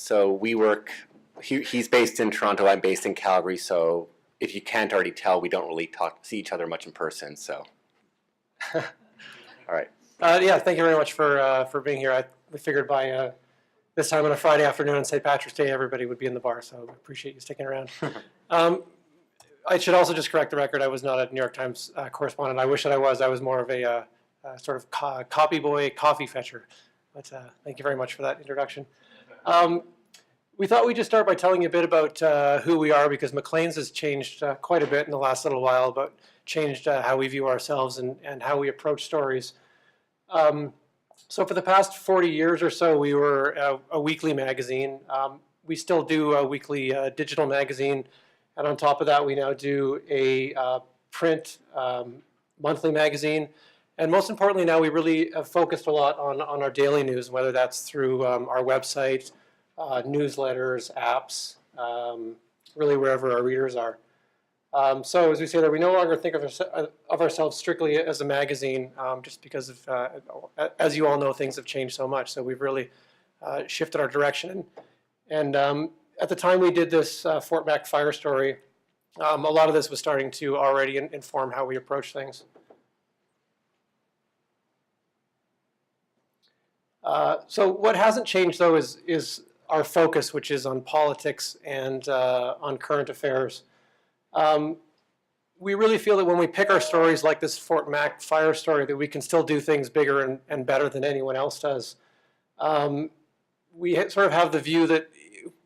So we work, he's based in Toronto, I'm based in Calgary, so if you can't already tell, we don't really see each other much in person, so. All right. Yeah, thank you very much for being here. I figured by this time on a Friday afternoon on St. Patrick's Day, everybody would be in the bar, so I appreciate you sticking around. I should also just correct the record. I was not a New York Times correspondent. I wish that I was. I was more of a sort of copy boy, coffee fetcher. But thank you very much for that introduction. We thought we'd just start by telling you a bit about who we are, because Maclean's has changed quite a bit in the last little while, but changed how we view ourselves and how we approach stories. So for the past 40 years or so, we were a weekly magazine. We still do a weekly digital magazine. And on top of that, we now do a print monthly magazine. And most importantly now, we really have focused a lot on our daily news, whether that's through our website, newsletters, apps, really wherever our readers are. So as we say that, we no longer think of ourselves strictly as a magazine, just because of, as you all know, things have changed so much. So we've really shifted our direction. And at the time we did this Fort Mac fire story, a lot of this was starting to already inform how we approach things. So what hasn't changed, though, is our focus, which is on politics and on current affairs. We really feel that when we pick our stories like this Fort Mac fire story, that we can still do things bigger and better than anyone else does. We sort of have the view that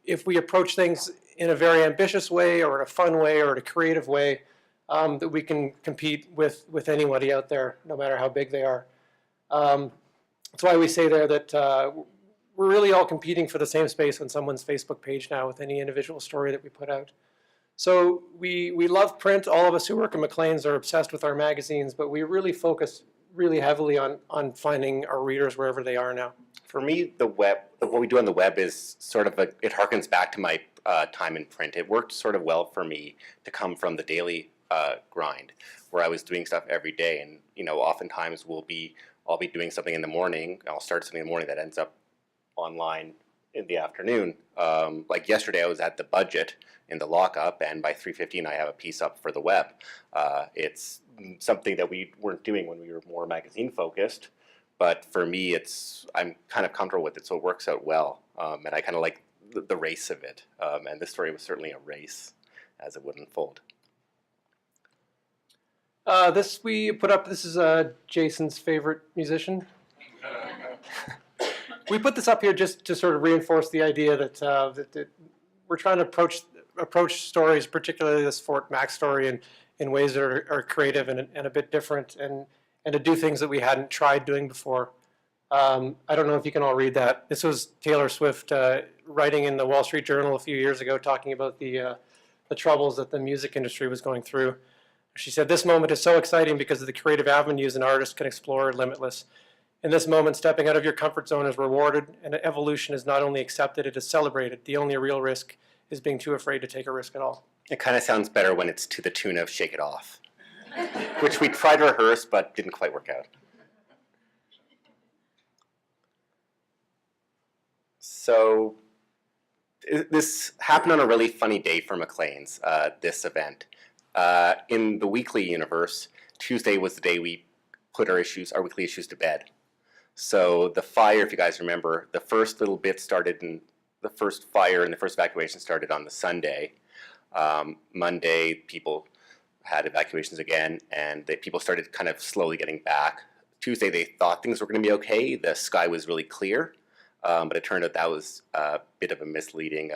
if we approach things in a very ambitious way or in a fun way or in a creative way, that we can compete with anybody out there, no matter how big they are. That's why we say there that we're really all competing for the same space on someone's Facebook page now with any individual story that we put out. So we love print. All of us who work in Maclean's are obsessed with our magazines, but we really focus really heavily on finding our readers wherever they are now. For me, the web, what we do on the web is sort of it harkens back to my time in print. It worked sort of well for me to come from the daily grind, where I was doing stuff every day, and oftentimes I'll be doing something in the morning. I'll start something in the morning that ends up online in the afternoon. Like yesterday, I was at the budget in the lockup, and by 3:15, I have a piece up for the web. It's something that we weren't doing when we were more magazine focused, but for me, I'm kind of comfortable with it, so it works out well, and I kind of like the race of it. And this story was certainly a race as it would unfold. This we put up. This is Jason's favorite musician. We put this up here just to sort of reinforce the idea that we're trying to approach stories, particularly this Fort Mac story, in ways that are creative and a bit different, and to do things that we hadn't tried doing before. I don't know if you can all read that. This was Taylor Swift writing in the Wall Street Journal a few years ago, talking about the troubles that the music industry was going through. She said, "This moment is so exciting because of the creative avenues an artist can explore are limitless. In this moment, stepping out of your comfort zone is rewarded, and evolution is not only accepted, it is celebrated. The only real risk is being too afraid to take a risk at all." It kind of sounds better when it's to the tune of "Shake It Off," which we tried to rehearse but didn't quite work out. So this happened on a really funny day for Maclean's, this event. In the weekly universe, Tuesday was the day we put our weekly issues to bed. So the fire, if you guys remember, the first little bit started in the first fire and the first evacuation started on the Sunday. Monday, people had evacuations again, and people started kind of slowly getting back. Tuesday, they thought things were going to be okay. The sky was really clear, but it turned out that was a bit of a misleading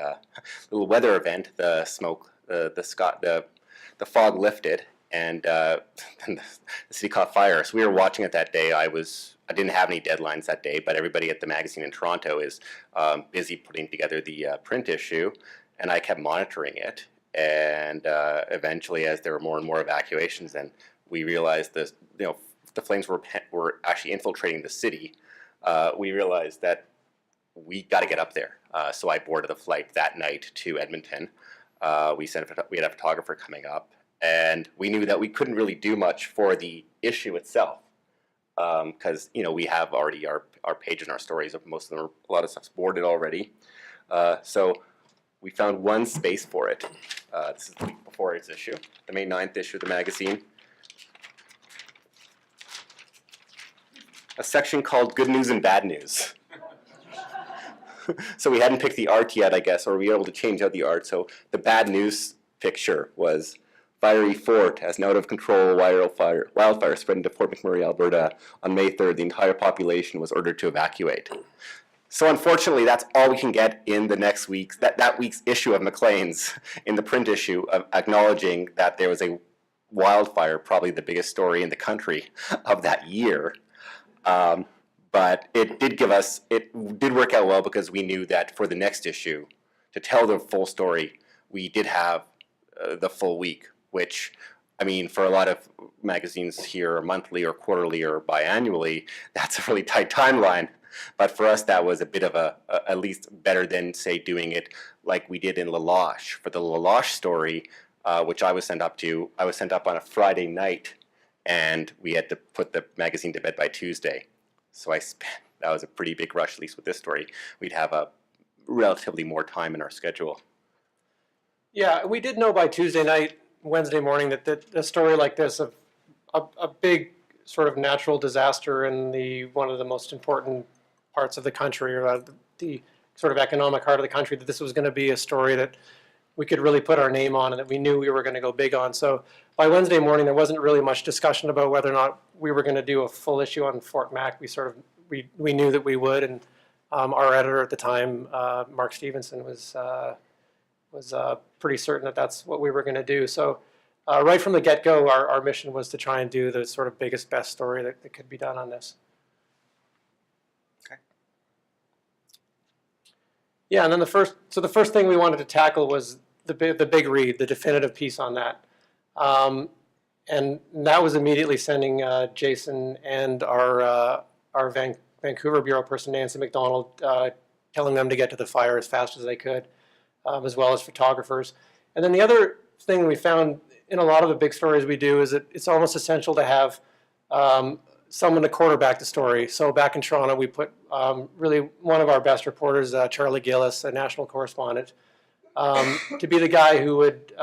little weather event. The smoke, the fog lifted, and the city caught fire. So we were watching it that day. I didn't have any deadlines that day, but everybody at the magazine in Toronto is busy putting together the print issue, and I kept monitoring it. And eventually, as there were more and more evacuations, and we realized the flames were actually infiltrating the city, we realized that we got to get up there. So I boarded a flight that night to Edmonton. We had a photographer coming up, and we knew that we couldn't really do much for the issue itself, because we have already our page and our stories of most of them. A lot of stuff's boarded already. So we found one space for it. This is the week before its issue, the May 9th issue of the magazine. A section called Good News and Bad News. So we hadn't picked the art yet, I guess, or we were able to change out the art. So the bad news picture was fiery fort as an out-of-control wildfire spread into Fort McMurray, Alberta. On May 3rd, the entire population was ordered to evacuate. So unfortunately, that's all we can get in the next week's, that week's issue of Maclean's, in the print issue, of acknowledging that there was a wildfire, probably the biggest story in the country of that year. But it did work out well because we knew that for the next issue, to tell the full story, we did have the full week, which, I mean, for a lot of magazines here, monthly or quarterly or biannually, that's a really tight timeline. But for us, that was a bit of at least better than, say, doing it like we did in La Loche. For the La Loche story, which I was sent up on a Friday night, and we had to put the magazine to bed by Tuesday. So that was a pretty big rush, at least with this story. We'd have a relatively more time in our schedule. Yeah, we did know by Tuesday night, Wednesday morning, that a story like this, of a big sort of natural disaster in one of the most important parts of the country, or the sort of economic heart of the country, that this was going to be a story that we could really put our name on and that we knew we were going to go big on. So by Wednesday morning, there wasn't really much discussion about whether or not we were going to do a full issue on Fort Mac. We knew that we would, and our editor at the time, Mark Stevenson, was pretty certain that that's what we were going to do. So right from the get-go, our mission was to try and do the sort of biggest, best story that could be done on this. Okay. Yeah, and then the first thing we wanted to tackle was the big read, the definitive piece on that. And that was immediately sending Jason and our Vancouver bureau person, Nancy McDonald, telling them to get to the fire as fast as they could, as well as photographers. And then the other thing we found in a lot of the big stories we do is that it's almost essential to have someone to quarterback the story. So back in Toronto, we put really one of our best reporters, Charlie Gillis, a national correspondent, to be the guy who would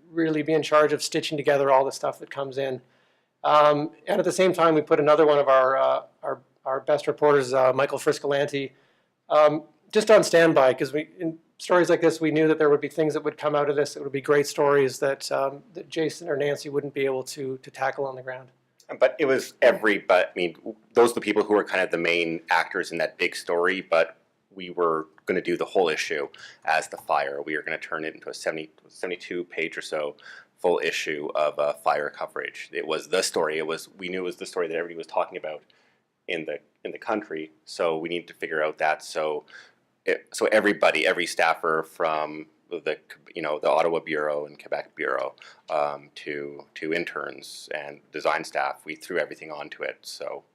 really be in charge of stitching together all the stuff that comes in. And at the same time, we put another one of our best reporters, Michael Friscolanti, just on standby, because in stories like this, we knew that there would be things that would come out of this that would be great stories that Jason or Nancy wouldn't be able to tackle on the ground. But it was I mean, those are the people who were kind of the main actors in that big story, but we were going to do the whole issue as the fire. We were going to turn it into a 72-page or so full issue of fire coverage. It was the story. We knew it was the story that everybody was talking about in the country. So we needed to figure out that. So everybody, every staffer from the Ottawa Bureau and Quebec Bureau to interns and design staff, we threw everything onto it. So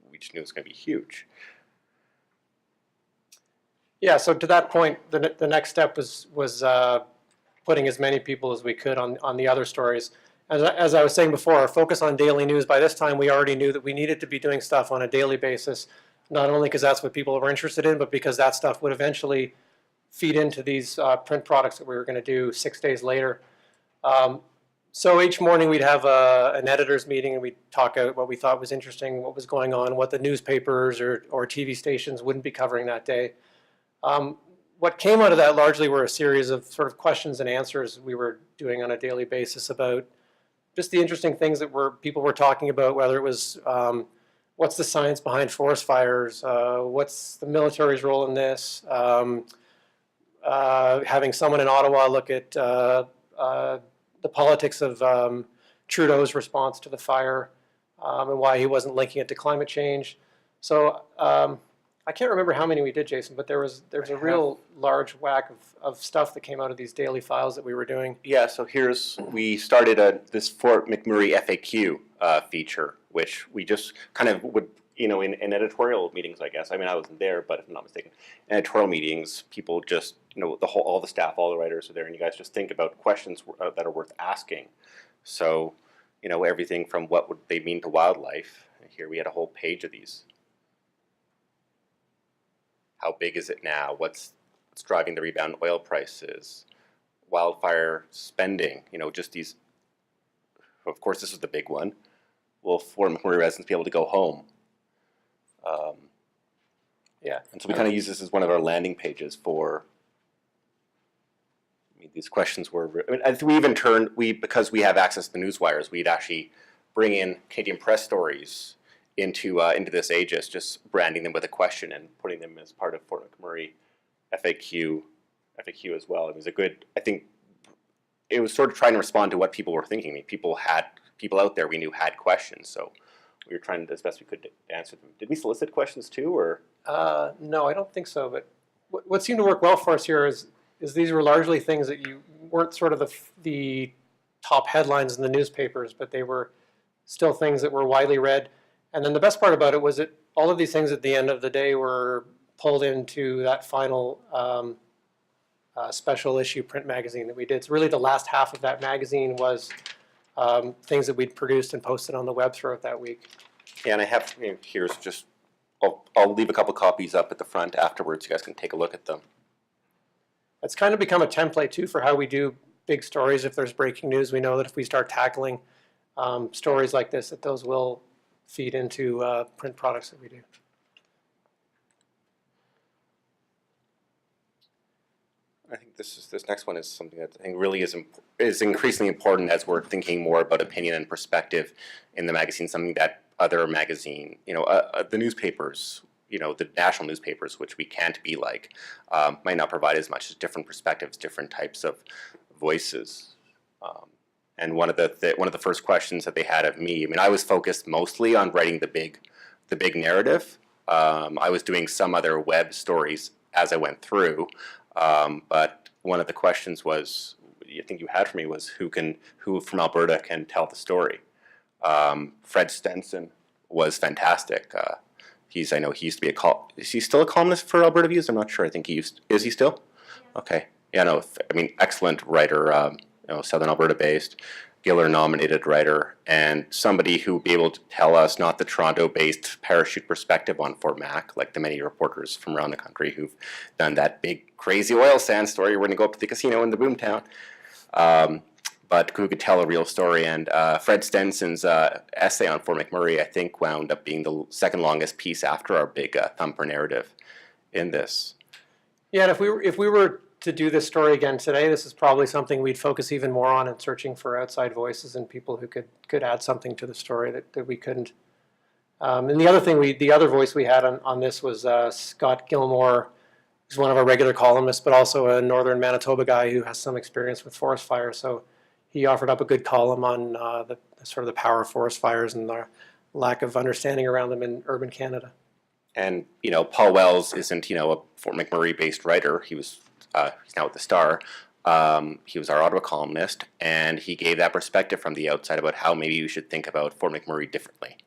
we just knew it was going to be huge. Yeah, so to that point, the next step was putting as many people as we could on the other stories. As I was saying before, our focus on daily news, by this time we already knew that we needed to be doing stuff on a daily basis, not only because that's what people were interested in, but because that stuff would eventually feed into these print products that we were going to do 6 days later. So each morning we'd have an editor's meeting, and we'd talk out what we thought was interesting, what was going on, what the newspapers or TV stations wouldn't be covering that day. What came out of that largely were a series of sort of questions and answers we were doing on a daily basis about just the interesting things that people were talking about, whether it was what's the science behind forest fires, what's the military's role in this, having someone in Ottawa look at the politics of Trudeau's response to the fire and why he wasn't linking it to climate change. So I can't remember how many we did, Jason, but there was a real large whack of stuff that came out of these daily files that we were doing. Yeah, so we started this Fort McMurray FAQ feature, which we just kind of would, in editorial meetings, I guess. I mean, I wasn't there, but if I'm not mistaken, in editorial meetings, people just, all the staff, all the writers are there, and you guys just think about questions that are worth asking. So, everything from what would they mean to wildlife. Here we had a whole page of these. How big is it now? What's what's driving the rebound in oil prices, wildfire spending, just these, of course this was the big one. Will Fort McMurray residents be able to go home? Yeah, and so we kind of use this as one of our landing pages for, these questions were, I think we even turned, because we have access to the news wires, we'd actually bring in Canadian press stories into this Aegis, just branding them with a question and putting them as part of Fort McMurray FAQ as well. It was I think it was sort of trying to respond to what people were thinking. I mean, people out there we knew had questions, so we were trying to, as best we could, to answer them. Did we solicit questions too, or? No, I don't think so. But what seemed to work well for us here is these were largely things that you weren't sort of the top headlines in the newspapers, but they were still things that were widely read. And then the best part about it was that all of these things at the end of the day were pulled into that final special issue print magazine that we did. So really the last half of that magazine was things that we'd produced and posted on the web throughout that week. Yeah, and I have, here's just, I'll leave a couple copies up at the front afterwards. You guys can take a look at them. It's kind of become a template too for how we do big stories. If there's breaking news, we know that if we start tackling stories like this, that those will feed into print products that we do. I think this next one is something that I think really is increasingly important as we're thinking more about opinion and perspective in the magazine. Something that other magazine, the newspapers, the national newspapers, which we can't be like, might not provide as much as different perspectives, different types of voices. And one of the first questions that they had of me, I was focused mostly on writing the big narrative. I was doing some other web stories as I went through, but one of the questions was, I think you had for me, was who from Alberta can tell the story. Fred Stenson was fantastic. I know he used to be is he still a columnist for Alberta Views? I'm not sure. I think is he still? Yeah. Okay. Yeah, no, excellent writer, Southern Alberta based, Giller nominated writer, and somebody who would be able to tell us not the Toronto based parachute perspective on Fort Mac, like the many reporters from around the country who've done that big crazy oil sand story. We're going to go up to the casino in the boomtown. But who could tell a real story. And Fred Stenson's essay on Fort McMurray, I think, wound up being the second longest piece after our big thumper narrative in this. Yeah, and if we were to do this story again today, this is probably something we'd focus even more on in searching for outside voices and people who could add something to the story that we couldn't. And the other voice we had on this was Scott Gilmore, who's one of our regular columnists, but also a northern Manitoba guy who has some experience with forest fire. So he offered up a good column on the sort of the power of forest fires and the lack of understanding around them in urban Canada. And Paul Wells isn't a Fort McMurray-based writer. He's now at the Star. He was our Ottawa columnist, and he gave that perspective from the outside about how maybe we should think about Fort McMurray differently.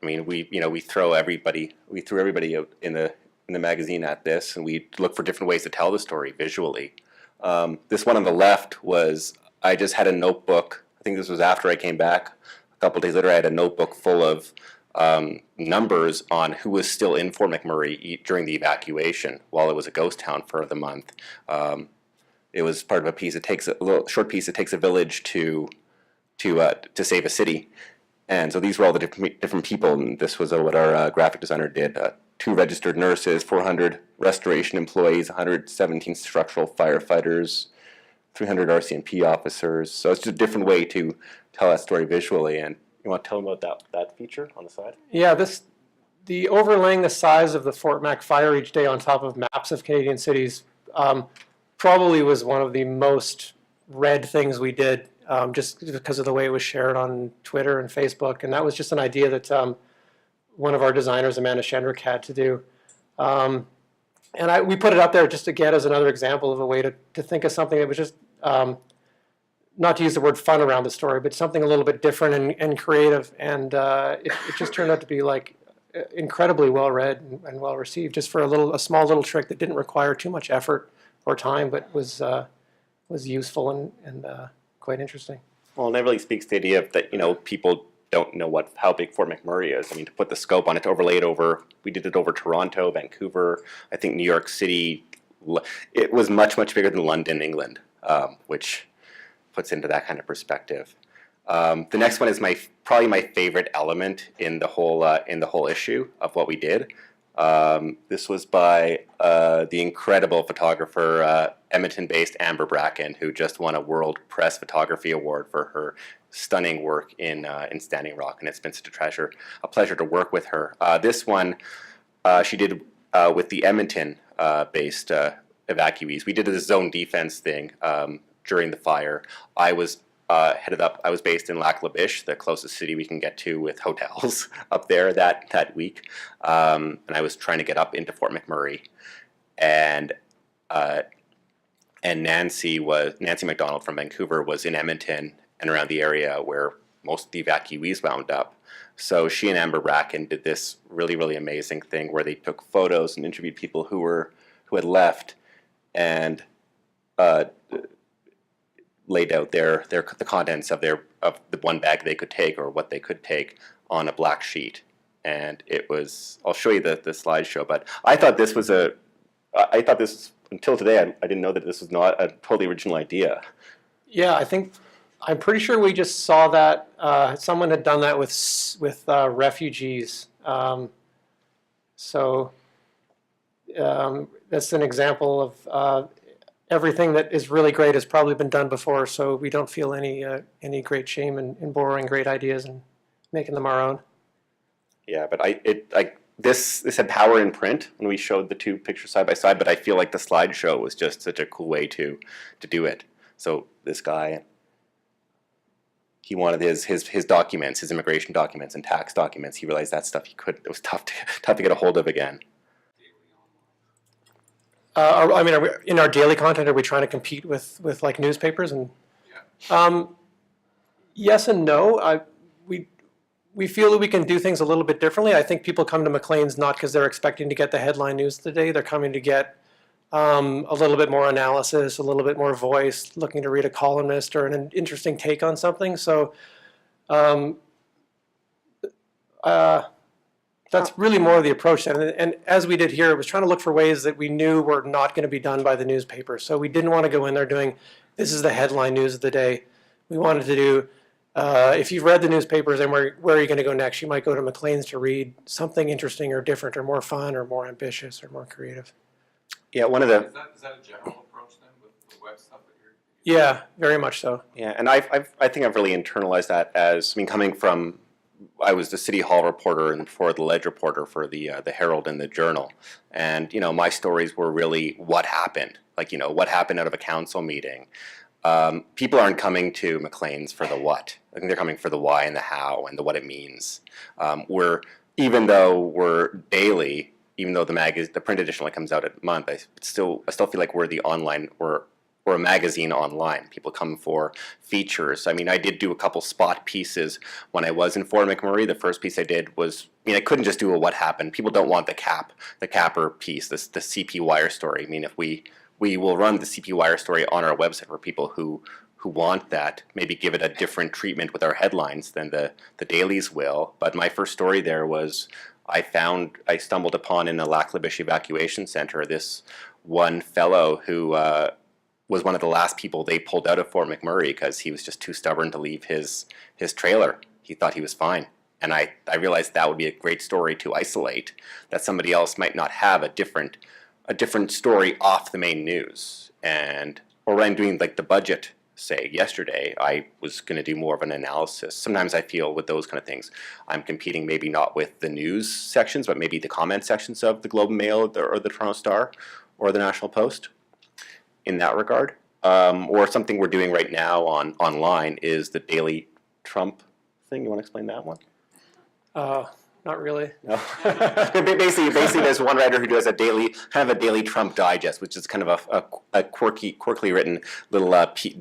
We threw everybody out in the magazine at this, and we look for different ways to tell the story visually. This one on the left was, I just had a notebook. I think this was after I came back. A couple days later, I had a notebook full of numbers on who was still in Fort McMurray during the evacuation while it was a ghost town for the month. It was part of a piece. It takes a little short piece. It takes a village to save a city, and so these were all the different people. And this was what our graphic designer did. 2 registered nurses, 400 restoration employees, 117 structural firefighters, 300 RCMP officers. So it's just a different way to tell that story visually. And you want to tell them about that feature on the side? Yeah, the overlaying the size of the Fort Mac fire each day on top of maps of Canadian cities probably was one of the most read things we did, just because of the way it was shared on Twitter and Facebook. And that was just an idea that one of our designers, Amanda Shendrick, had to do. And we put it up there just again as another example of a way to think of something that was just, not to use the word fun around the story, but something a little bit different and creative. And it just turned out to be like incredibly well read and well received, just for a small little trick that didn't require too much effort or time, but was useful and quite interesting. Well, and that really speaks to the idea of that, people don't know how big Fort McMurray is. I mean, to put the scope on it, to overlay it over, we did it over Toronto, Vancouver, I think New York City. It was much, much bigger than London, England, which puts into that kind of perspective. The next one is probably my favorite element in the whole issue of what we did. This was by the incredible photographer, Edmonton-based Amber Bracken, who just won a World Press Photography Award for her stunning work in Standing Rock, and it's been such a pleasure to work with her. This one she did with the Edmonton-based evacuees. We did a zone defense thing during the fire. I was I was based in Lac La Biche, the closest city we can get to with hotels up there that week, and I was trying to get up into Fort McMurray, and Nancy McDonald from Vancouver was in Edmonton and around the area where most of the evacuees wound up. So she and Amber Bracken did this really, really amazing thing where they took photos and interviewed people who had left, and laid out the contents of the one bag they could take or what they could take on a black sheet. And it was, I'll show you the slideshow, but I thought this until today, I didn't know that this was not a totally original idea. Yeah, I'm pretty sure we just saw that someone had done that with refugees. So that's an example of everything that is really great has probably been done before, so we don't feel any great shame in borrowing great ideas and making them our own. Yeah, but this had power in print when we showed the two pictures side by side, but I feel like the slideshow was just such a cool way to do it. So this guy, he wanted his documents, his immigration documents and tax documents. He realized that stuff it was tough to get a hold of again. Are we, in our daily content, are we trying to compete with like newspapers? And yes and no. We feel that we can do things a little bit differently. I think people come to Maclean's not because they're expecting to get the headline news today. They're coming to get a little bit more analysis, a little bit more voice, looking to read a columnist or an interesting take on something. So that's really more of the approach. And as we did here, it was trying to look for ways that we knew were not going to be done by the newspaper. So we didn't want to go in there doing, this is the headline news of the day. We wanted to do, if you've read the newspapers and where are you going to go next? You might go to Maclean's to read something interesting or different or more fun or more ambitious or more creative. Yeah, is that a general approach then with the web stuff that you're Yeah, very much so. Yeah, and I think I've really internalized that as, coming from, I was the City Hall reporter and before the Ledge reporter for the Herald and the Journal, and my stories were really what happened, what happened out of a council meeting. People aren't coming to Maclean's for the what. I think they're coming for the why and the how and the what it means. Even though the print edition only comes out a month, I still feel like we're the online or a magazine online. People come for features. I did do a couple spot pieces when I was in Fort McMurray. The first piece I did was, I couldn't just do a what happened. People don't want the capper piece, the CP Wire story. If we will run the CP Wire story on our website for people who want that, maybe give it a different treatment with our headlines than the dailies will. But my first story there was, I stumbled upon in a Lac La Biche evacuation center this one fellow who was one of the last people they pulled out of Fort McMurray because he was just too stubborn to leave his trailer. He thought he was fine. And I realized that would be a great story to isolate, that somebody else might not have a different story off the main news. Or when I'm doing the budget, say, yesterday, I was going to do more of an analysis. Sometimes I feel with those kind of things, I'm competing maybe not with the news sections, but maybe the comment sections of the Globe and Mail or the Toronto Star or the National Post in that regard. Or something we're doing right now online is the Daily Trump thing. You want to explain that one? Not really. No. basically, there's one writer who does a daily Trump digest, which is kind of a quirkily written little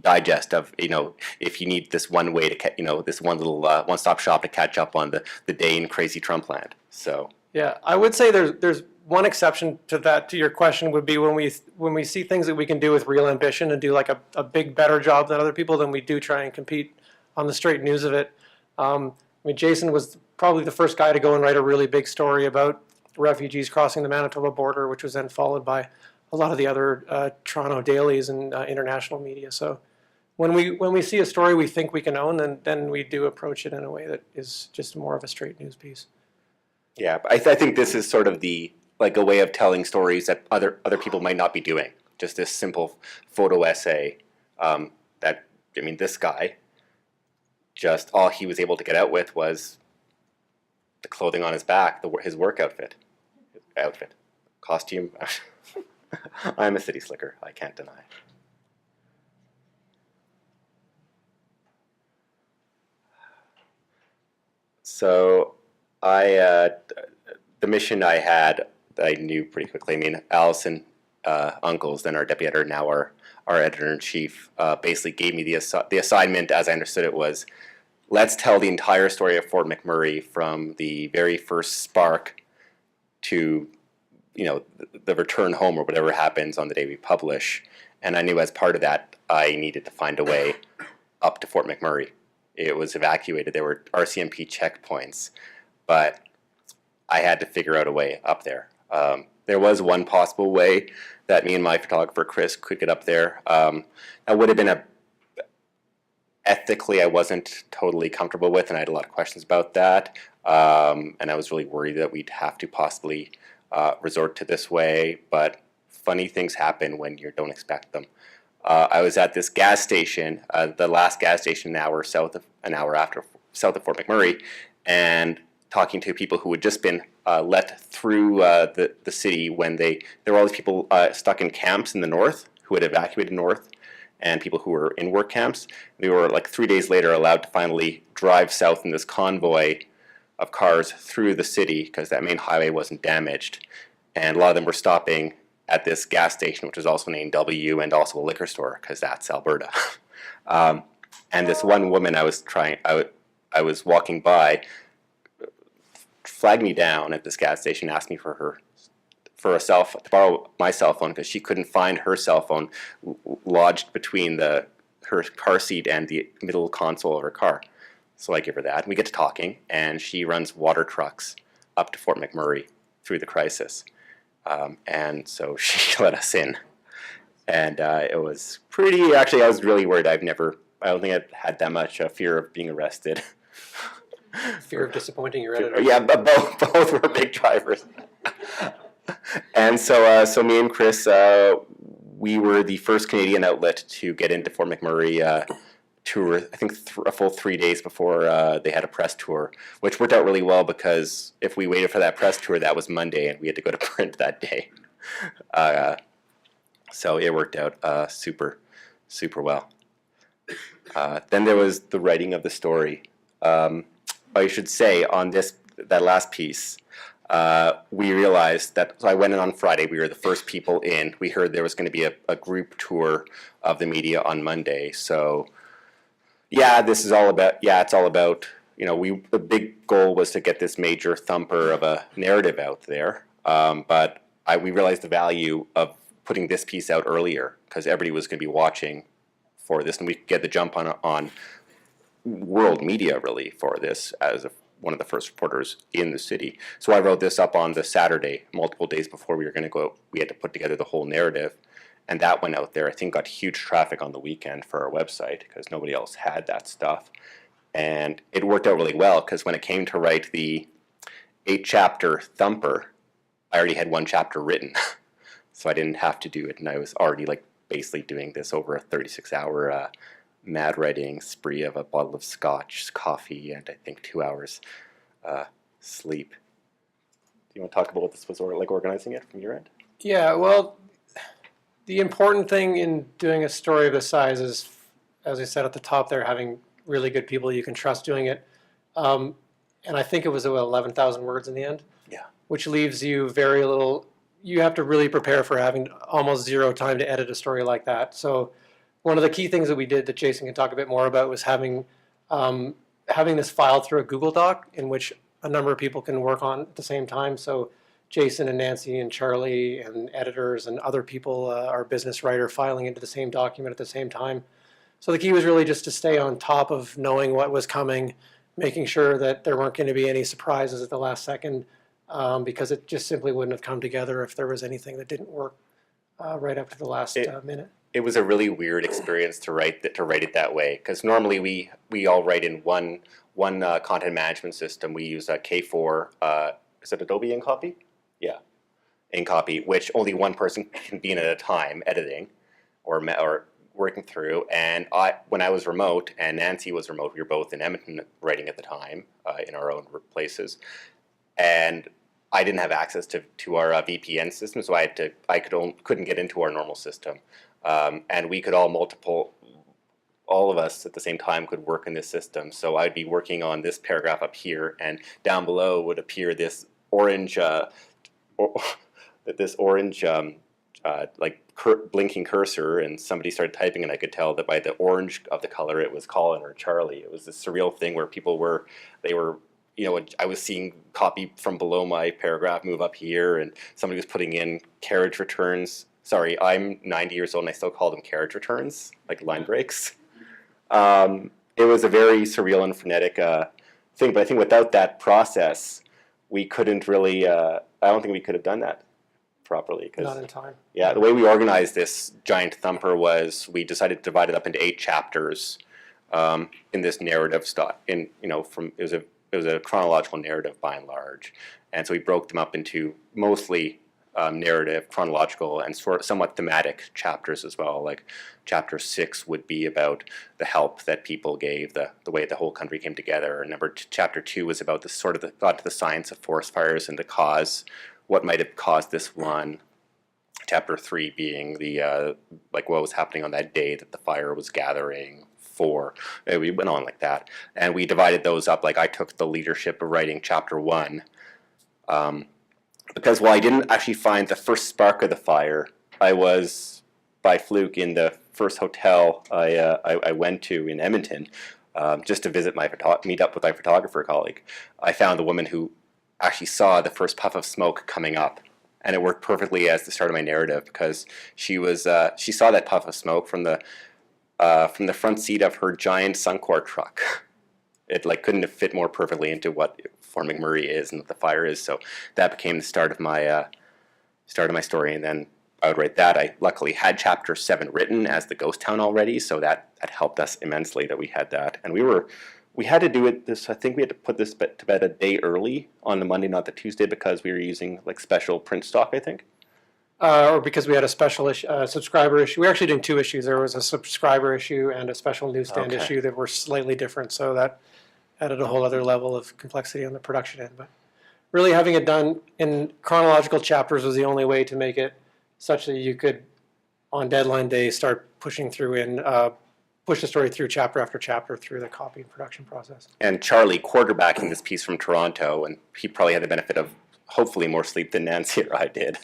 digest of, if you need this one way to, this one little one-stop shop to catch up on the day in crazy Trump land. So yeah, I would say there's one exception to that, to your question, would be when we see things that we can do with real ambition and do a big, better job than other people, then we do try and compete on the straight news of it. mean, Jason was probably the first guy to go and write a really big story about refugees crossing the Manitoba border, which was then followed by a lot of the other Toronto dailies and international media. So when we see a story we think we can own, then we do approach it in a way that is just more of a straight news piece. Yeah, but I think this is sort of like a way of telling stories that other people might not be doing. Just this simple photo essay this guy, just all he was able to get out with was the clothing on his back, his work outfit, costume. I'm a city slicker, I can't deny. So the mission I had, I knew pretty quickly. I mean, Allison Uncles, then our deputy editor, now our editor-in-chief, basically gave me the assignment, as I understood it, was let's tell the entire story of Fort McMurray from the very first spark to, the return home or whatever happens on the day we publish. And I knew as part of that, I needed to find a way up to Fort McMurray. It was evacuated. There were RCMP checkpoints, but I had to figure out a way up there. There was one possible way that me and my photographer, Chris, could get up there. That would have been ethically, I wasn't totally comfortable with, and I had a lot of questions about that. And I was really worried that we'd have to possibly resort to this way, but funny things happen when you don't expect them. I was at this gas station, the last gas station an hour south of Fort McMurray, and talking to people who had just been let through the city when there were all these people stuck in camps in the north who had evacuated north, and people who were in work camps. They were like 3 days later allowed to finally drive south in this convoy of cars through the city because that main highway wasn't damaged, and a lot of them were stopping at this gas station, which was also named W, and also a liquor store because that's Alberta. And this one woman I was walking by flagged me down at this gas station, asked me to borrow my cell phone because she couldn't find her cell phone lodged between her car seat and the middle console of her car. So I give her that, and we get to talking, and she runs water trucks up to Fort McMurray through the crisis. And so she let us in. And it was pretty, actually I was really worried. I don't think I'd had that much fear of being arrested. Fear of disappointing your editor. Yeah, but both were big drivers. And so me and Chris, we were the first Canadian outlet to get into Fort McMurray tour, I think a full 3 days before they had a press tour, which worked out really well because if we waited for that press tour, that was Monday, and we had to go to print that day. So it worked out super, super well. Then there was the writing of the story. I should say on that last piece, we realized that, so I went in on Friday, we were the first people in. We heard there was going to be a group tour of the media on Monday, so yeah, it's all about, the big goal was to get this major thumper of a narrative out there, but we realized the value of putting this piece out earlier because everybody was going to be watching for this, and we could get the jump on world media really for this as one of the first reporters in the city. So I wrote this up on the Saturday, multiple days before we were going to go. We had to put together the whole narrative, and that went out there. I think got huge traffic on the weekend for our website because nobody else had that stuff. And it worked out really well because when it came to write the 8-chapter thumper, I already had 1 chapter written. So I didn't have to do it, and I was already basically doing this over a 36-hour mad writing spree of a bottle of scotch, coffee, and I think 2 hours sleep. Do you want to talk about what this was organizing it from your end? Yeah, well, the important thing in doing a story of this size is, as I said at the top there, having really good people you can trust doing it. And I think it was about 11,000 words in the end. Yeah. Which leaves you very little. You have to really prepare for having almost zero time to edit a story like that. So one of the key things that we did that Jason can talk a bit more about was having this filed through a Google Doc in which a number of people can work on at the same time. So Jason and Nancy and Charlie and editors and other people, our business writer, filing into the same document at the same time. So the key was really just to stay on top of knowing what was coming, making sure that there weren't going to be any surprises at the last second, because it just simply wouldn't have come together if there was anything that didn't work right up to the last minute. It was a really weird experience to write it that way, because normally we all write in one content management system. We use a K4. Is it Adobe InCopy? Yeah, InCopy, which only one person can be in at a time editing or working through. And when I was remote and Nancy was remote, we were both in Edmonton writing at the time in our own places, and I didn't have access to our VPN system, so I couldn't get into our normal system. And we could all of us at the same time could work in this system. So I'd be working on this paragraph up here, and down below would appear this orange, blinking cursor, and somebody started typing, and I could tell that by the orange of the color it was Colin or Charlie. It was this surreal thing where I was seeing copy from below my paragraph move up here, and somebody was putting in carriage returns. Sorry, I'm 90 years old and I still call them carriage returns, like line breaks. It was a very surreal and frenetic thing, but I think without that process, we couldn't really, I don't think we could have done that properly. Not in time. Yeah, the way we organized this giant thumper was we decided to divide it up into 8 chapters in this narrative style. It was a chronological narrative by and large, and so we broke them up into mostly narrative, chronological, and somewhat thematic chapters as well. Like chapter 6 would be about the help that people gave, the way the whole country came together. Chapter 2 was about got to the science of forest fires and what might have caused this one. Chapter 3 being the what was happening on that day that the fire was gathering. We went on like that, and we divided those up. Like I took the leadership of writing chapter 1, because while I didn't actually find the first spark of the fire, I was by fluke in the first hotel I went to in Edmonton, just to meet up with my photographer colleague. I found the woman who actually saw the first puff of smoke coming up, and it worked perfectly as the start of my narrative, because she saw that puff of smoke from the front seat of her giant Suncor truck. It couldn't have fit more perfectly into what Fort McMurray is and what the fire is. So that became the start of my story, and then I would write that. I luckily had chapter 7 written as the ghost town already, so that helped us immensely that we had that. And we had to do it I think we had to put this to bed a day early on the Monday, not the Tuesday, because we were using special print stock, I think. Or because we had a special subscriber issue. We were actually doing 2 issues. There was a subscriber issue and a special newsstand issue that were slightly different, so that added a whole other level of complexity on the production end. But really having it done in chronological chapters was the only way to make it such that you could, on deadline day, start pushing through push the story through chapter after chapter through the copy and production process. And Charlie, quarterbacking this piece from Toronto, and he probably had the benefit of hopefully more sleep than Nancy or I did,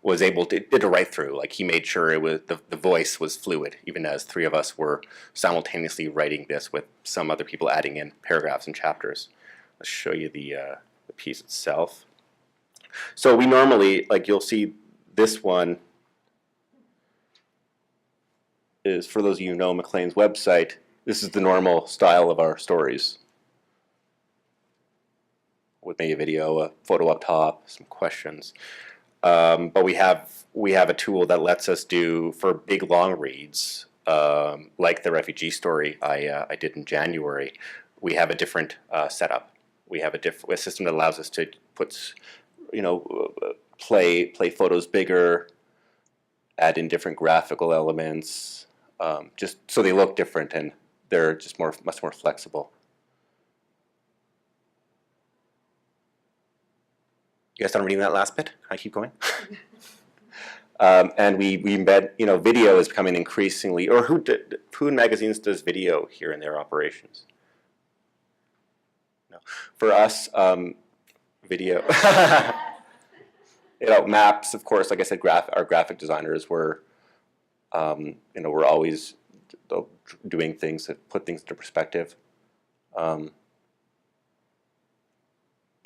was able to did a write through. He made sure it was the voice was fluid, even as 3 of us were simultaneously writing this with some other people adding in paragraphs and chapters. Let's show you the piece itself. So we normally, you'll see this one is, for those of you who know Maclean's website, this is the normal style of our stories, with maybe a video, a photo up top, some questions. But we have a tool that lets us do, for big long reads, like the refugee story I did in January. We have a different setup. We have a system that allows us to put, play photos bigger, add in different graphical elements, just so they look different and they're just much more flexible. You guys done reading that last bit? Can I keep going? And we embed, video is becoming increasingly, or who in magazines does video here in their operations? No. For us, video, maps, of course, like I said, our graphic designers were, we're always doing things that put things into perspective.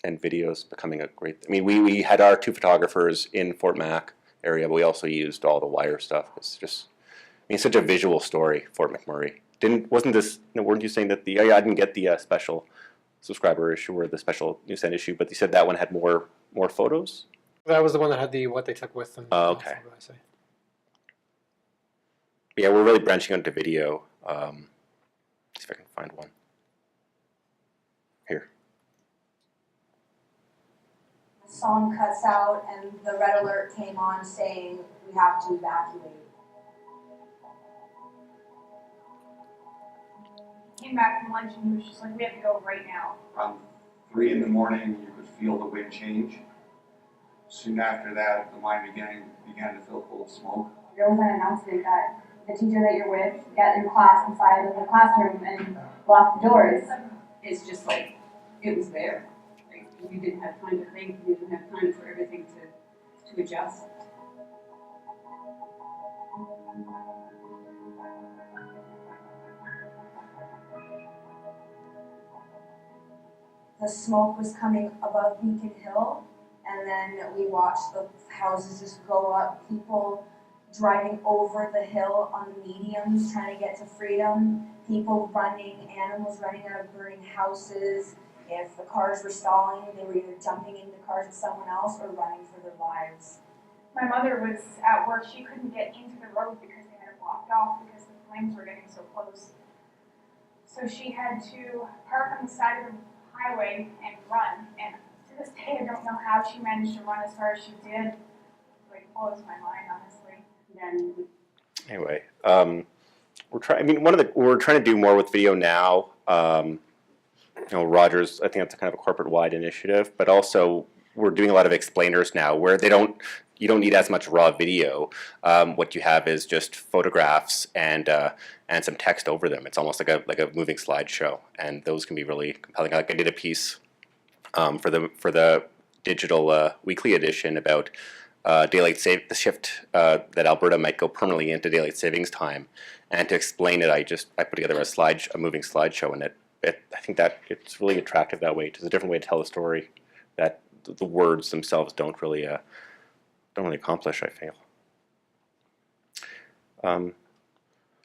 And videos becoming a great, we had our 2 photographers in Fort Mac area, but we also used all the wire stuff. It's just, such a visual story, Fort McMurray. weren't you saying that I didn't get the special subscriber issue or the special newsstand issue, but you said that one had more photos? That was the one that had what they took with them. Oh, okay. What did I say? Yeah, we're really branching onto video. See if I can find one. Here. The song cuts out and the red alert came on saying we have to evacuate. Came back from lunch and he was just like, we have to go right now. Around 3 in the morning, you could feel the wind change. Soon after that, the mine began to fill full of smoke. There was an announcement that the teacher that you're with, get your class inside of the classroom and lock the doors. It's just like, it was there. Like, you didn't have time to think, you didn't have time for everything to adjust. The smoke was coming above Beacon Hill, and then we watched the houses just go up, people driving over the hill on the mediums trying to get to freedom, people running, animals running out of burning houses. If the cars were stalling, they were either jumping into cars of someone else or running for their lives. My mother was at work, she couldn't get into the road because they had it blocked off because the flames were getting so close. So she had to park on the side of the highway and run, and to this day I don't know how she managed to run as far as she did. It like blows my mind, honestly. Then Anyway, we're trying. I mean, we're trying to do more with video now. Rogers, I think that's a kind of a corporate-wide initiative, but also we're doing a lot of explainers now where you don't need as much raw video. What you have is just photographs and some text over them. It's almost like a moving slideshow, and those can be really compelling. Like I did a piece for the digital weekly edition about the shift that Alberta might go permanently into daylight savings time, and to explain it, I put together a moving slideshow, and I think that it's really attractive that way. It's a different way to tell the story that the words themselves don't really accomplish, I feel.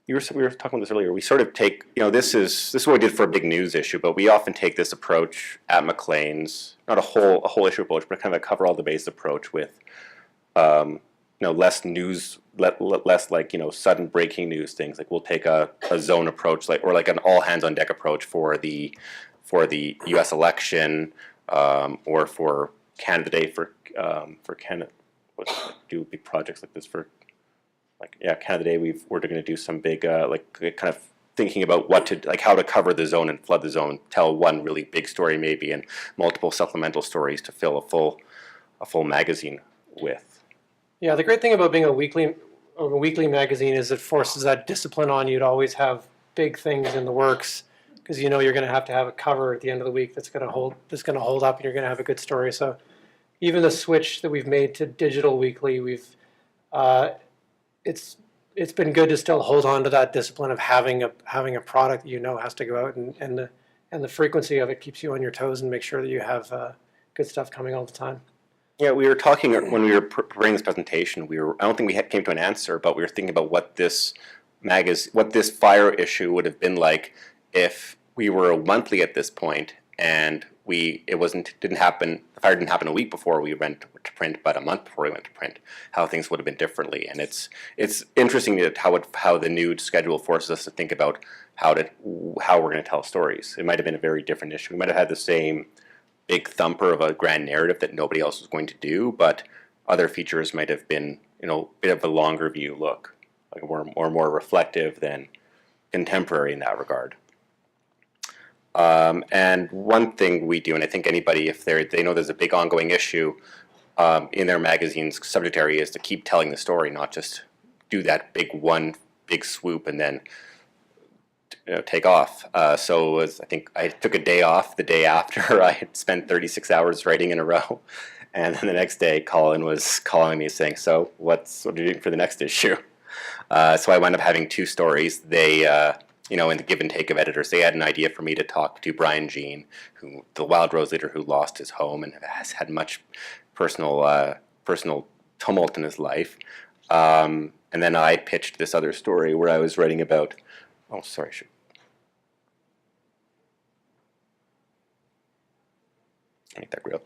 We were talking about this earlier. We sort of take, this is what we did for a big news issue, but we often take this approach at Maclean's, not a whole issue approach, but kind of a cover all the base approach with, less news, less like sudden breaking news things. Like we'll take a zone approach, or like an all hands on deck approach for the U.S. election, or for Canada Day for Canada. Do big projects like this for, Canada Day. We're going to do some big, kind of thinking about how to cover the zone and flood the zone, tell one really big story maybe, and multiple supplemental stories to fill a full magazine with. Yeah, the great thing about being a weekly magazine is it forces that discipline on you to always have big things in the works, because you're going to have a cover at the end of the week that's going to hold up, and you're going to have a good story. So even the switch that we've made to digital weekly, it's been good to still hold on to that discipline of having a product that has to go out, and the frequency of it keeps you on your toes and make sure that you have good stuff coming all the time. Yeah, we were talking when we were preparing this presentation. I don't think we came to an answer, but we were thinking about what this fire issue would have been like if we were monthly at this point, and the fire didn't happen a week before we went to print, but a month before we went to print. How things would have been differently, and it's interesting that how the new schedule forces us to think about how we're going to tell stories. It might have been a very different issue. We might have had the same big thumper of a grand narrative that nobody else was going to do, but other features might have been, a bit of a longer view look, like more reflective than contemporary in that regard. And one thing we do, and I think anybody, if they know there's a big ongoing issue in their magazine's subject area, is to keep telling the story, not just do that big swoop and then take off. I think I took a day off the day after I had spent 36 hours writing in a row, and then the next day Colin was calling me saying, "So what are you doing for the next issue?" So I wound up having two stories. They, in the give and take of editors, they had an idea for me to talk to Brian Jean, the Wild Rose leader who lost his home and has had much personal tumult in his life. And then I pitched this other story where I was writing about Oh, sorry. Make that real.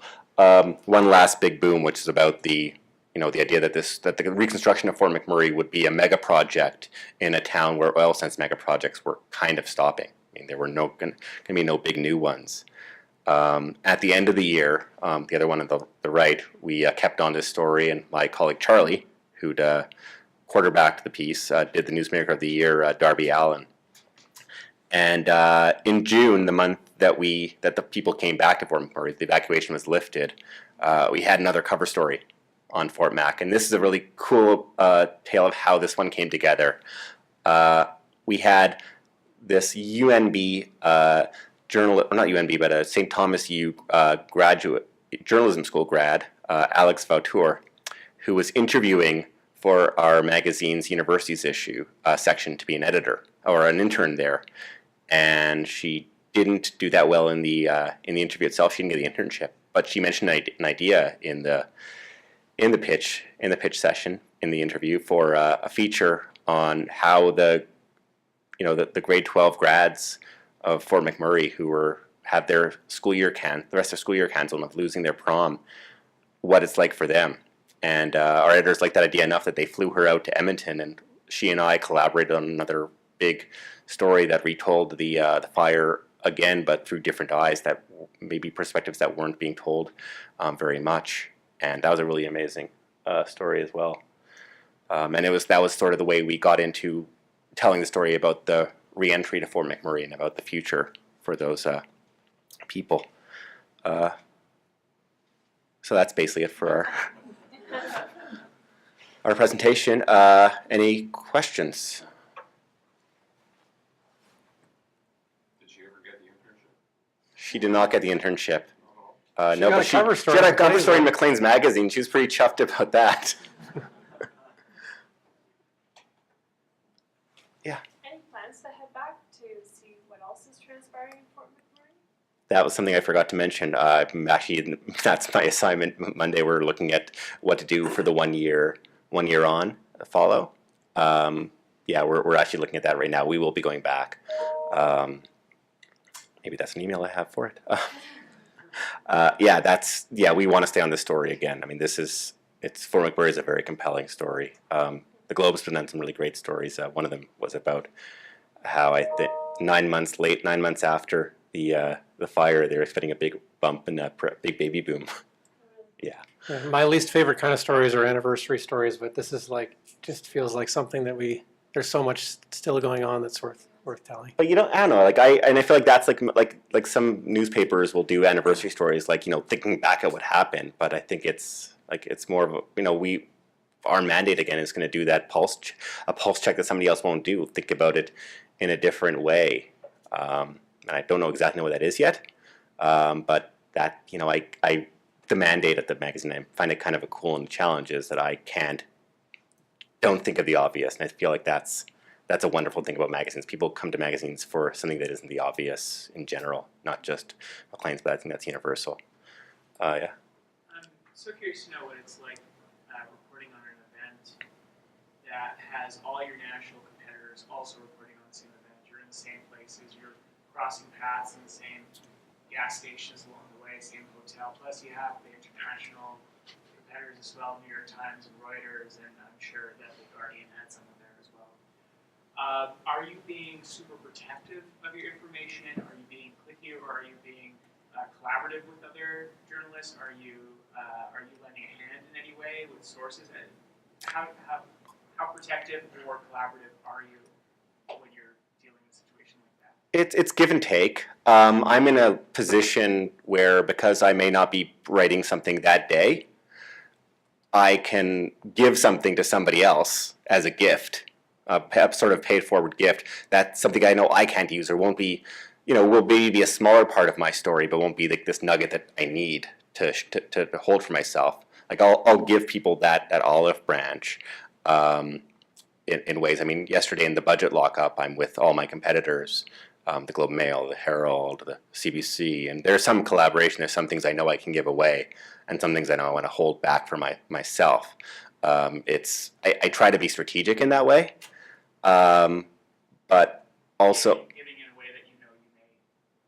One last big boom, which is about the idea that the reconstruction of Fort McMurray would be a mega project in a town where oil sands mega projects were kind of stopping. I mean, there were going to be no big new ones. At the end of the year, the other one on the right, we kept on this story, and my colleague Charlie, who'd quarterbacked the piece, did the Newsmaker of the Year, Darby Allen. And in June, the month that the people came back to Fort McMurray, the evacuation was lifted, we had another cover story on Fort Mac. And this is a really cool tale of how this one came together. We had this UNB not UNB, but a St. Thomas U graduate, journalism school grad, Alex Vautour, who was interviewing for our magazine's universities issue section to be an editor or an intern there. And she didn't do that well in the interview itself. She didn't get the internship, but she mentioned an idea in the pitch session in the interview for a feature on how the grade 12 grads of Fort McMurray who have their school year the rest of their school year canceled of losing their prom, what it's like for them. And our editors liked that idea enough that they flew her out to Edmonton, and she and I collaborated on another big story that retold the fire again, but through different eyes, that maybe perspectives that weren't being told very much. And that was a really amazing story as well. And that was sort of the way we got into telling the story about the re-entry to Fort McMurray and about the future for those people. So that's basically it for our presentation. Any questions? Did she ever get the internship? She did not get the internship. She No, got but a cover story she had a in cover Maclean's story in Maclean's magazine. She was pretty chuffed about that. Yeah. Any plans to head back to see what else is transpiring in Fort McMurray? That was something I forgot to mention. Actually, that's my assignment. Monday, we're looking at what to do for the 1 year on follow. Yeah, we're actually looking at that right now. We will be going back. Maybe that's an email I have for it. We want to stay on this story again. I mean, Fort McMurray is a very compelling story. The Globe's been on some really great stories. One of them was about how 9 months after the fire, they were expecting a big bump and a big baby boom. Yeah. My least favorite kind of stories are anniversary stories, but this is just feels like something that there's so much still going on that's worth telling. But I don't know. I feel like that's like some newspapers will do anniversary stories, thinking back at what happened. But I think it's more of our mandate again is going to do that pulse check that somebody else won't do. Think about it in a different way. And I don't know exactly what that is yet. But that the mandate at the magazine, I find it kind of a cool and challenge is that I don't think of the obvious, and I feel like that's a wonderful thing about magazines. People come to magazines for something that isn't the obvious in general, not just Maclean's, but I think that's universal. Yeah. I'm so curious to know what it's like reporting on an event that has all your national competitors also reporting on the same event. You're in the same places, you're crossing paths in the same gas stations along the way, same hotel, plus you have the international competitors as well, New York Times and Reuters, and I'm sure that the Guardian had some of there as well. Are you being super protective of your information? Are you being cliquey, or are you being collaborative with other journalists? Are you lending a hand in any way with sources? How protective or collaborative are you when you're dealing with a situation like that? It's give and take. I'm in a position where, because I may not be writing something that day, I can give something to somebody else as a gift, a sort of paid forward gift. That's something I know I can't use or won't be, will be a smaller part of my story, but won't be like this nugget that I need to hold for myself. Like I'll give people that olive branch in ways. I mean, yesterday in the budget lockup, I'm with all my competitors, the Globe and Mail, the Herald, the CBC, and there's some collaboration. There's some things I know I can give away, and some things I know I want to hold back for myself. I try to be strategic in that way, but also Giving in a way that you know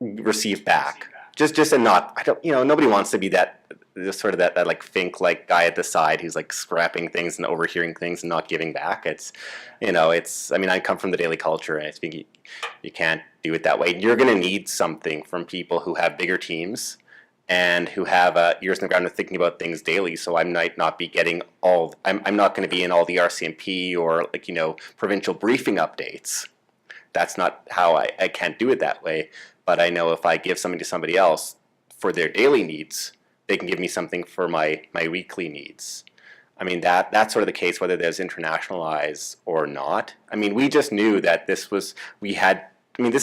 you may receive back. receive back. Just and not, I don't, nobody wants to be that, just sort of that like Fink like guy at the side who's like scrapping things and overhearing things and not giving back. It's, I mean, I come from the daily culture, and I think you can't do it that way. You're going to need something from people who have bigger teams and who have ears in the ground and thinking about things daily. So I might not be getting I'm not going to be in all the RCMP or provincial briefing updates. That's not how I can't do it that way. But I know if I give something to somebody else for their daily needs, they can give me something for my weekly needs. I mean, that's sort of the case whether there's internationalized or not. I mean, we just knew that this is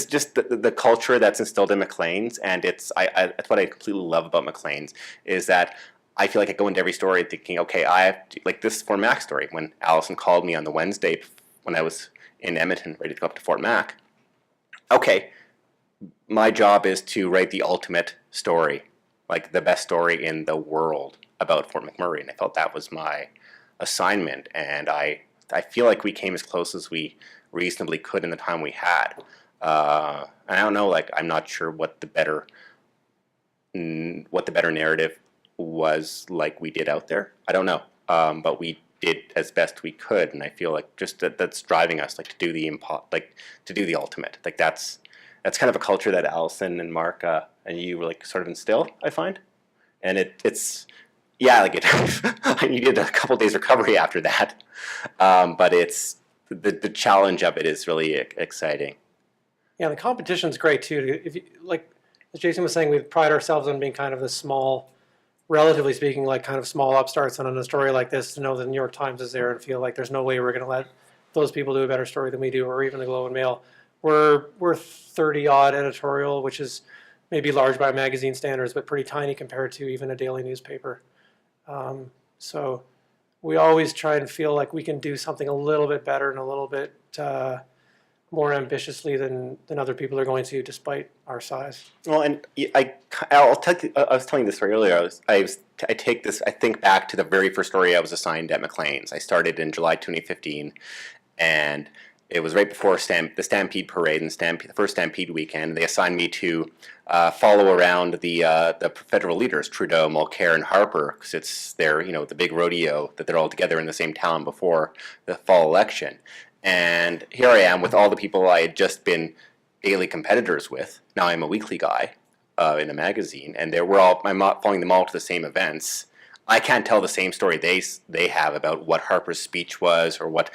just the culture that's instilled in Maclean's, and that's what I completely love about Maclean's, is that I feel like I go into every story thinking, okay, I have to, like this Fort Mac story, when Allison called me on the Wednesday when I was in Edmonton ready to go up to Fort Mac. Okay, my job is to write the ultimate story, like the best story in the world about Fort McMurray, and I felt that was my assignment, and I feel like we came as close as we reasonably could in the time we had. And I don't know, like, I'm not sure what the better narrative was like we did out there. I don't know, but we did as best we could, and I feel like just that's driving us, like, to do the ultimate. Like that's kind of a culture that Allison and Mark and you like sort of instill, I find, and it's like I needed a couple days recovery after that, but it's the challenge of it is really exciting. Yeah, the competition's great too. If you, like as Jason was saying, we pride ourselves on being kind of the small, relatively speaking, like kind of small upstarts, and on a story like this, to know that the New York Times is there and feel like there's no way we're going to let those people do a better story than we do, or even the Globe and Mail. We're 30-odd editorial, which is maybe large by magazine standards, but pretty tiny compared to even a daily newspaper. So we always try and feel like we can do something a little bit better and a little bit more ambitiously than other people are going to, despite our size. Well, and I'll tell you, I was telling this story earlier. I think back to the very first story I was assigned at Maclean's. I started in July 2015, and it was right before the Stampede Parade and the first Stampede weekend. They assigned me to follow around the federal leaders, Trudeau, Mulcair, and Harper, because it's the big rodeo that they're all together in the same town before the fall election. And here I am with all the people I had just been daily competitors with. Now I'm a weekly guy in a magazine, and I'm following them all to the same events. I can't tell the same story they have about what Harper's speech was, or what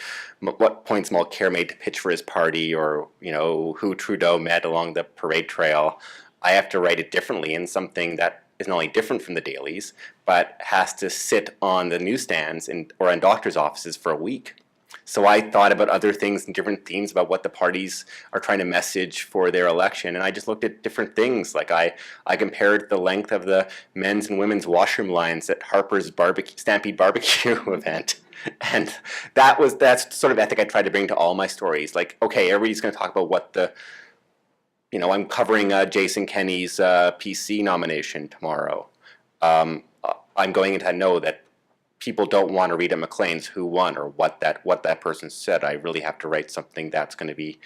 points Mulcair made to pitch for his party, or who Trudeau met along the parade trail. I have to write it differently, in something that is not only different from the dailies, but has to sit on the newsstands or in doctors' offices for a week. So I thought about other things and different themes about what the parties are trying to message for their election, and I just looked at different things. Like I compared the length of the men's and women's washroom lines at Harper's Stampede barbecue event, and that's sort of ethic I tried to bring to all my stories. Like, okay, everybody's going to talk about what I'm covering Jason Kenney's PC nomination tomorrow. I'm going to know that people don't want to read at Maclean's who won or what that person said. I really have to write something that's going to be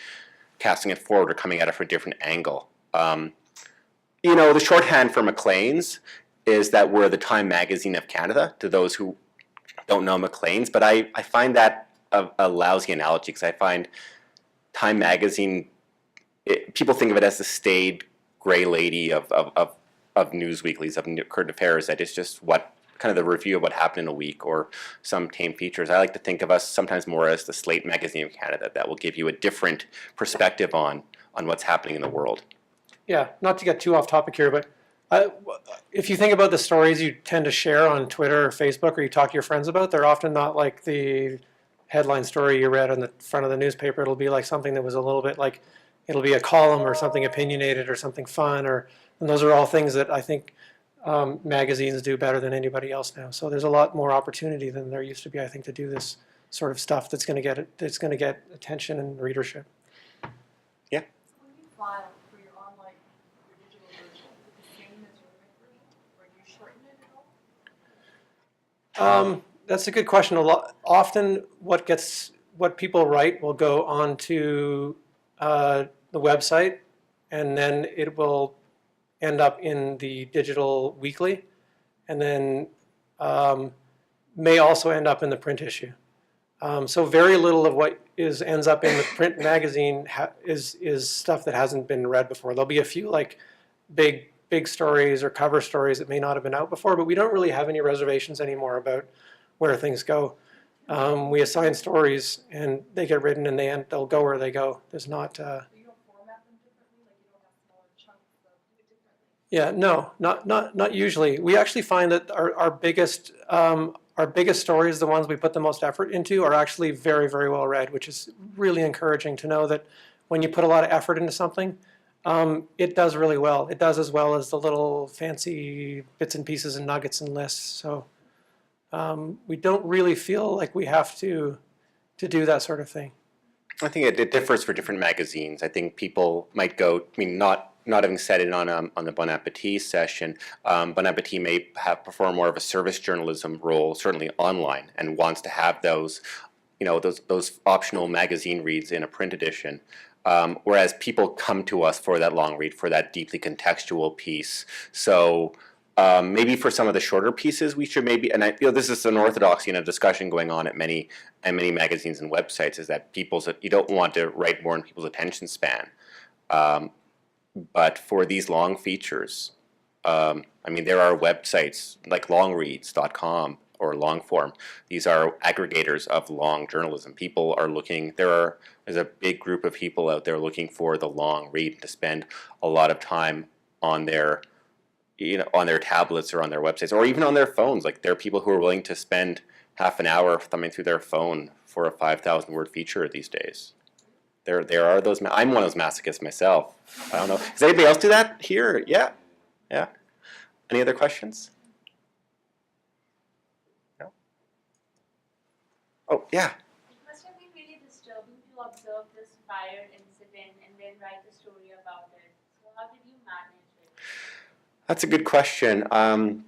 casting it forward or coming at it from a different angle. The shorthand for Maclean's is that we're the Time Magazine of Canada, to those who don't know Maclean's. But I find that a lousy analogy, because I find Time Magazine, people think of it as the staid gray lady of news weeklies, of current affairs, that it's just kind of the review of what happened in a week, or some tame features. I like to think of us sometimes more as the Slate Magazine of Canada, that will give you a different perspective on what's happening in the world. Yeah, not to get too off topic here, but if you think about the stories you tend to share on Twitter or Facebook, or you talk to your friends about, they're often not like the headline story you read on the front of the newspaper. It'll be like something that was a little bit like, it'll be a column or something opinionated or something fun, and those are all things that I think magazines do better than anybody else now. So there's a lot more opportunity than there used to be, I think, to do this sort of stuff that's going to get attention and readership. Yeah. When you file for your digital version, is it the same as your print version, or do you shorten it at all? That's a good question. Often what people write will go on to the website, and then it will end up in the digital weekly, and then may also end up in the print issue. So very little of what ends up in the print magazine is stuff that hasn't been read before. There'll be a few like big stories or cover stories that may not have been out before, but we don't really have any reservations anymore about where things go. We assign stories and they get written and they'll go where they go. There's not. So you don't format them differently, like you don't have smaller chunks of do it differently? Yeah, no, not usually. We actually find that our biggest stories, the ones we put the most effort into, are actually very, very well read, which is really encouraging to know that when you put a lot of effort into something, it does really well. It does as well as the little fancy bits and pieces and nuggets and lists. So we don't really feel like we have to do that sort of thing. I think it differs for different magazines. I think people might go, I mean, not having said it on the Bon Appetit session, Bon Appetit may perform more of a service journalism role, certainly online, and wants to have those, those optional magazine reads in a print edition. Whereas people come to us for that long read, for that deeply contextual piece. So maybe for some of the shorter pieces, we should maybe, and this is an orthodoxy in a discussion going on at many magazines and websites, is that you don't want to write more in people's attention span. But for these long features, there are websites like longreads.com or Longform. These are aggregators of long journalism. People are looking, there's a big group of people out there looking for the long read, to spend a lot of time on their tablets or on their websites, or even on their phones. Like, there are people who are willing to spend half an hour thumbing through their phone for a 5,000 word feature these days. There are those. I'm one of those masochists myself. I don't know. Does anybody else do that here? Yeah. Any other questions? No. Oh yeah. It must have been really disturbing to observe this fire incident and then write a story about it. So how did you manage it? That's a good question. I've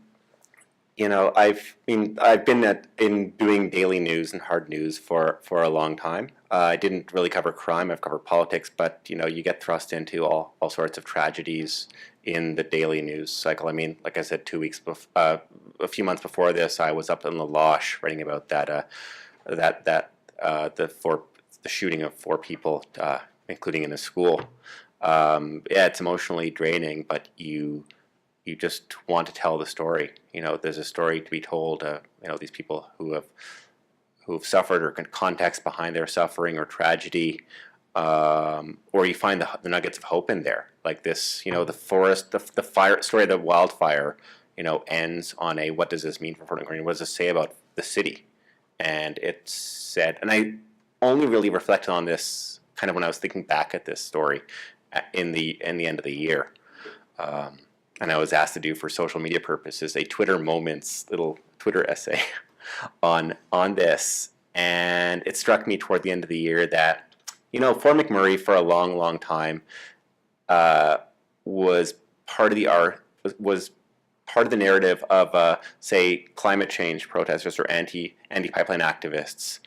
been in doing daily news and hard news for a long time. I didn't really cover crime. I've covered politics, but you get thrust into all sorts of tragedies in the daily news cycle. I mean, like I said, a few months before this, I was up in La Loche writing about the shooting of 4 people, including in a school. It's emotionally draining, but you just want to tell the story. There's a story to be told. These people who've suffered, or context behind their suffering or tragedy, or you find the nuggets of hope in there. Like this, the forest, the fire story of the wildfire, ends on a, what does this mean for Fort McMurray? What does this say about the city? And it said, and I only really reflected on this kind of when I was thinking back at this story in the end of the year. And I was asked to do, for social media purposes, a Twitter Moments little Twitter essay on this. And it struck me toward the end of the year that, Fort McMurray for a long, long time was part of the narrative of, say, climate change protesters or anti-pipeline activists.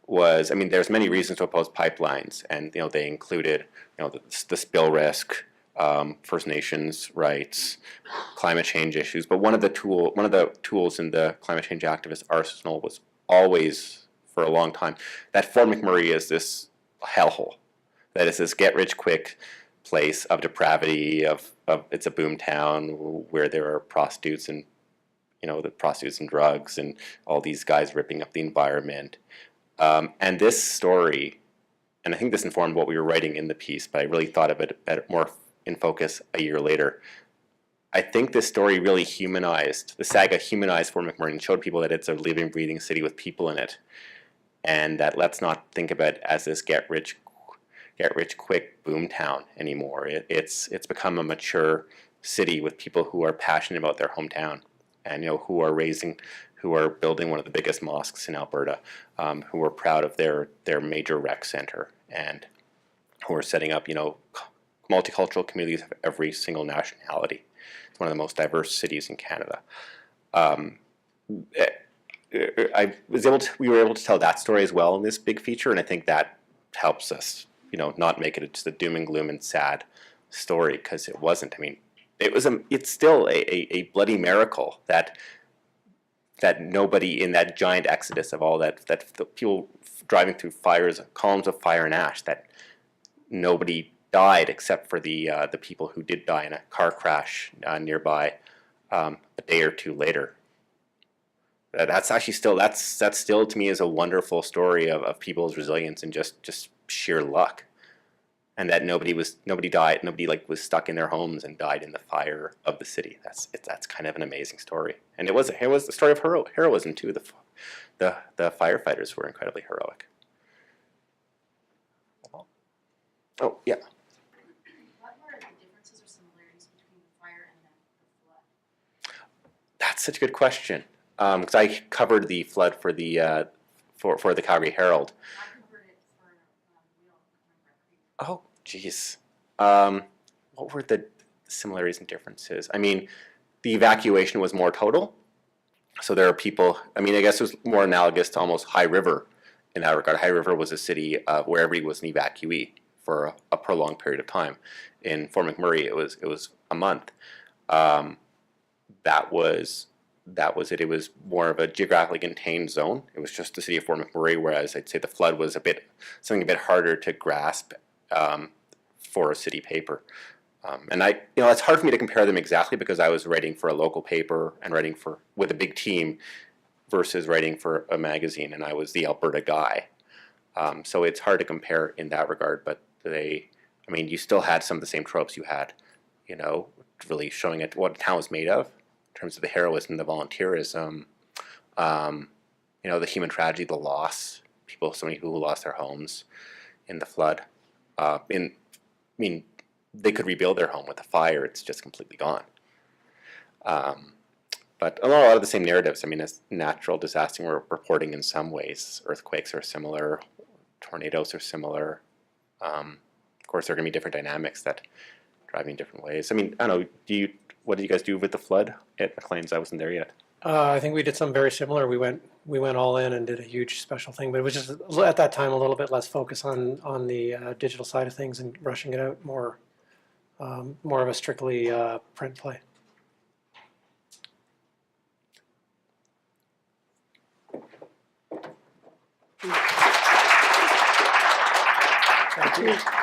There's many reasons to oppose pipelines, and they included, the spill risk, First Nations rights, climate change issues. But one of the tools in the climate change activist arsenal was always, for a long time, that Fort McMurray is this hellhole, that it's this get-rich-quick place of depravity, it's a boom town where there are prostitutes and drugs and all these guys ripping up the environment. And this story, and I think this informed what we were writing in the piece, but I really thought of it more in focus a year later. I think this story really the saga humanized Fort McMurray and showed people that it's a living, breathing city with people in it, and that let's not think of it as this get-rich-quick boom town anymore. It's become a mature city with people who are passionate about their hometown, and who are building one of the biggest mosques in Alberta, who are proud of their major rec center, and who are setting up multicultural communities of every single nationality. It's one of the most diverse cities in Canada. We were able to tell that story as well in this big feature, and I think that helps us not make it just a doom and gloom and sad story, because it wasn't. I mean, it's still a bloody miracle that nobody in that giant exodus of all that the people driving through fires, columns of fire and ash, that nobody died except for the people who did die in a car crash nearby a day or two later. That's actually still that's still to me is a wonderful story of people's resilience and just sheer luck, and that nobody died, nobody was stuck in their homes and died in the fire of the city. That's kind of an amazing story, and it was the story of heroism too. The firefighters were incredibly heroic. Oh yeah. What were the differences or similarities between the fire and the flood? That's such a good question, because I covered the flood for the for the Calgary Herald. I covered it for Maclean. Oh, geez. What were the similarities and differences? I mean, the evacuation was more total. So there are people, I mean, I guess it was more analogous to almost High River in that regard. High River was a city where everybody was an evacuee for a prolonged period of time. In Fort McMurray, it was a month. That was it. It was more of a geographically contained zone. It was just the city of Fort McMurray, whereas I'd say the flood was something a bit harder to grasp for a city paper. And it's hard for me to compare them exactly, because I was writing for a local paper and writing with a big team versus writing for a magazine, and I was the Alberta guy. So it's hard to compare in that regard, but you still had some of the same tropes you had, really showing it what a town was made of in terms of the heroism, the volunteerism, the human tragedy, the loss, so many people who lost their homes in the flood. They could rebuild their home with a fire. It's just completely gone. But a lot of the same narratives. As natural disaster we're reporting in some ways. Earthquakes are similar. Tornadoes are similar. Of course, there are going to be different dynamics that drive in different ways. I don't know. What did you guys do with the flood at Maclean's? I wasn't there yet. I think we did something very similar. We went all in and did a huge special thing, but it was just at that time a little bit less focus on the digital side of things and rushing it out more of a strictly print play. Thank you.